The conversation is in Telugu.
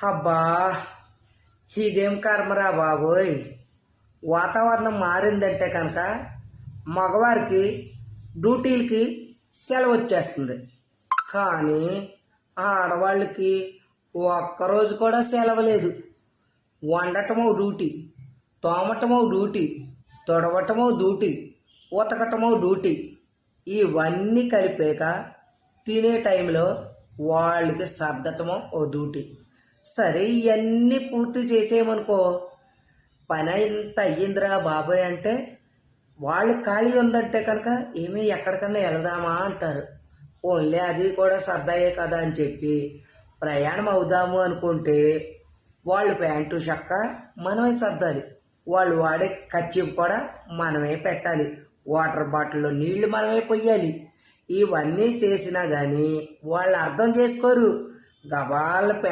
అబ్బా, ఇదేం కర్మరా బాబోయ్. వాతావరణం మారిందంటే కనుక మగవారికి డ్యూటీలకి సెలవు వచ్చేస్తుంది. కానీ ఆడవాళ్ళకి ఒక్కరోజు కూడా సెలవు లేదు. వండటమో డ్యూటీ, తోమటమో డ్యూటీ, తొడవటమో డ్యూటీ, ఉతకటమో డ్యూటీ. ఇవన్నీ కలిపాక తినే టైంలో వాళ్ళకి సర్దటమో ఓ డ్యూటీ. సరే, ఇవన్నీ పూర్తి చేసేయమనుకో, పని ఎంత అయ్యిందిరా బాబాయ్ అంటే వాళ్ళు ఖాళీ ఉందంటే కనుక ఏమీ ఎక్కడికన్నా వెళదామా అంటారు. ఓన్లీ అది కూడా సర్దాయే కదా అని చెప్పి ప్రయాణం అవుదాము అనుకుంటే వాళ్ళు ప్యాంటు షక్క మనమే సర్దాలి, వాళ్ళు వాడే కర్చీఫ్ కూడా మనమే పెట్టాలి, వాటర్ బాటిల్లో నీళ్లు మనమే పొయ్యాలి. ఇవన్నీ చేసినా కానీ వాళ్ళు అర్థం చేసుకోరు. గబాళ్ళ ప్యాంటు